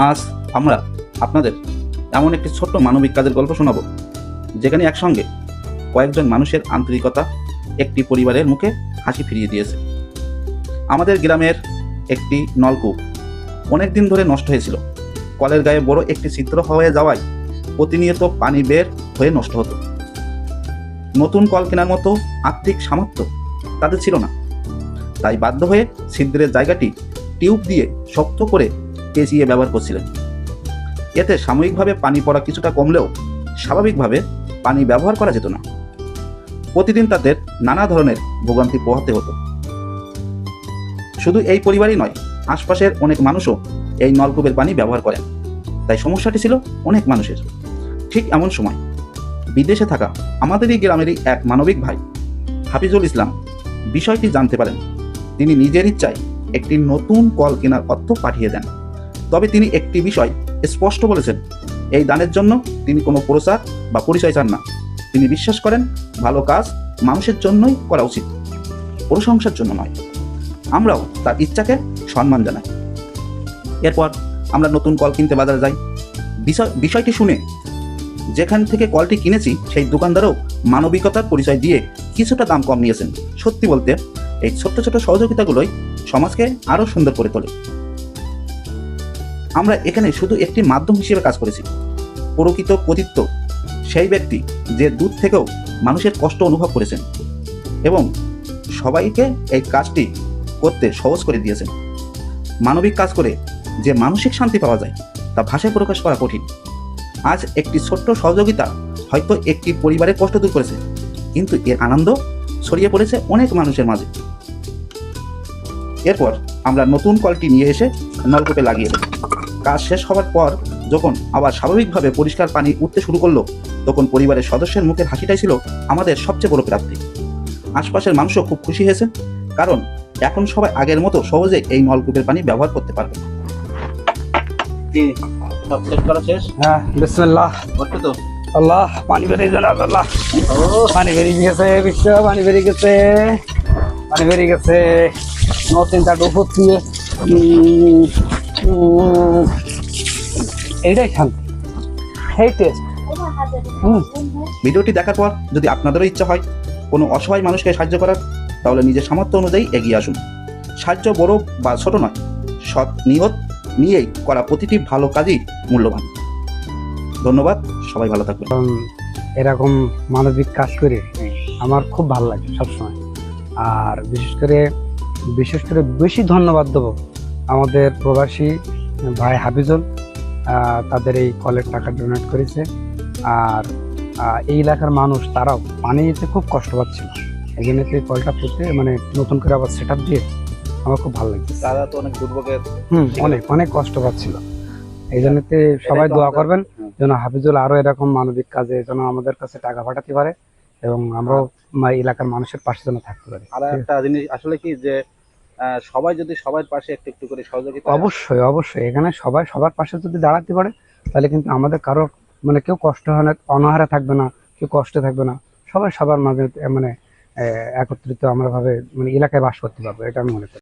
আজ আমরা আপনাদের এমন একটি ছোট্ট মানবিক কাজের গল্প শোনাব, যেখানে একসঙ্গে কয়েকজন মানুষের আন্তরিকতা একটি পরিবারের মুখে হাসি ফিরিয়ে দিয়েছে। আমাদের গ্রামের একটি নলকূপ অনেক দিন ধরে নষ্ট হয়েছিল। কলের গায়ে বড় একটি ছিদ্র হয়ে যাওয়ায় প্রতিনিয়ত পানি বের হয়ে নষ্ট হতো। নতুন কল কেনার মতো আর্থিক সামর্থ্য তাদের ছিল না, তাই বাধ্য হয়ে ছিদ্রের জায়গাটি টিউব দিয়ে শক্ত করে পেঁচিয়ে ব্যবহার করছিলেন। এতে সাময়িকভাবে পানি পড়া কিছুটা কমলেও স্বাভাবিকভাবে পানি ব্যবহার করা যেত না। প্রতিদিন তাদের নানা ধরনের ভোগান্তি পোহাতে হতো। শুধু এই পরিবারই নয়, আশপাশের অনেক মানুষও এই নলকূপের পানি ব্যবহার করেন, তাই সমস্যাটি ছিল অনেক মানুষের। ঠিক এমন সময় বিদেশে থাকা আমাদেরই গ্রামেরই এক মানবিক ভাই হাফিজুল ইসলাম বিষয়টি জানতে পারেন। তিনি নিজের ইচ্ছায় একটি নতুন কল কেনার অর্থ পাঠিয়ে দেন। তবে তিনি একটি বিষয় স্পষ্ট বলেছেন, এই দানের জন্য তিনি কোনো প্রচার বা পরিচয় চান না। তিনি বিশ্বাস করেন ভালো কাজ মানুষের জন্যই করা উচিত, প্রশংসার জন্য নয়। আমরাও তার ইচ্ছাকে সম্মান জানাই। এরপর আমরা নতুন কল কিনতে বাজারে যাই। বিষয়টি শুনে যেখান থেকে কলটি কিনেছি সেই দোকানদারও মানবিকতার পরিচয় দিয়ে কিছুটা দাম কম নিয়েছেন। সত্যি বলতে এই ছোট্ট ছোট সহযোগিতাগুলোই সমাজকে আরও সুন্দর করে তোলে। আমরা এখানে শুধু একটি মাধ্যম হিসেবে কাজ করেছি। প্রকৃত কর্তৃত্ব সেই ব্যক্তি যে দূর থেকেও মানুষের কষ্ট অনুভব করেছেন এবং সবাইকে এই কাজটি করতে সহজ করে দিয়েছেন। মানবিক কাজ করে যে মানসিক শান্তি পাওয়া যায় তা ভাষায় প্রকাশ করা কঠিন। আজ একটি ছোট্ট সহযোগিতা হয়তো একটি পরিবারের কষ্ট দূর করেছে, কিন্তু এর আনন্দ ছড়িয়ে পড়েছে অনেক মানুষের মাঝে। এরপর আমরা নতুন কলটি নিয়ে এসে নলকূপে লাগিয়ে দেব। কাজ শেষ হওয়ার পর যখন আবার স্বাভাবিকভাবে পরিষ্কার পানি উঠতে শুরু করলো, তখন পরিবারের সদস্যের মুখের হাসিটাই ছিল আমাদের সবচেয়ে বড় প্রাপ্তি। আশপাশের মানুষও খুব খুশি হয়েছে, কারণ এখন সবাই আগের মতো সহজে এই নলকূপের পানি ব্যবহার করতে পারবে। সব চেক করা শেষ? হ্যাঁ, বিসমিল্লাহ। করতে তো আল্লাহ, পানি বেরিয়ে গেল। আল্লাহ, পানি বেরিয়ে গেছে, বিশ্ব পানি বেরিয়ে গেছে, পানি বেরিয়ে গেছে। নতুন চাটু ফুটিয়ে এইটাই শান্তি, এই টেস্ট। ভিডিওটি দেখার পর যদি আপনাদেরও ইচ্ছা হয় কোনো অসহায় মানুষকে সাহায্য করার, তাহলে নিজের সামর্থ্য অনুযায়ী এগিয়ে আসুন। সাহায্য বড় বা ছোট নয়, সৎ নিয়ত নিয়েই করা প্রতিটি ভালো কাজই মূল্যবান। ধন্যবাদ, সবাই ভালো থাকবেন। এরকম মানবিক কাজ করে আমার খুব ভালো লাগে সবসময়। আর বিশেষ করে বেশি ধন্যবাদ দেবো আমাদের প্রবাসী ভাই হাফিজুল। তাদের এই কলের টাকা ডোনেট করেছে। আর এই এলাকার মানুষ তারাও পানিতে খুব কষ্ট পাচ্ছিল, এই জন্য এই কলটা পুঁতে মানে নতুন করে আবার সেট আপ দিয়ে আমার খুব ভালো লাগছে। তারা তো অনেক দুর্ভোগের অনেক কষ্ট পাচ্ছিল। এই জন্য সবাই দোয়া করবেন যেন হাফিজুল আরো এরকম মানবিক কাজে যেন আমাদের কাছে টাকা পাঠাতে পারে এবং আমরাও এলাকার মানুষের পাশে যেন থাকতে পারি। আর একটা জিনিস আসলে কি, যে সবাই যদি সবার পাশে একটু একটু করে সহযোগিতা, অবশ্যই এখানে সবাই সবার পাশে যদি দাঁড়াতে পারে, তাহলে কিন্তু আমাদের কারো মানে কেউ কষ্ট হয় না, অনাহারে থাকবে না, কেউ কষ্টে থাকবে না। সবাই সবার মাঝে মানে একত্রিত আমরা ভাবে মানে এলাকায় বাস করতে পারবো, এটা আমি মনে করি।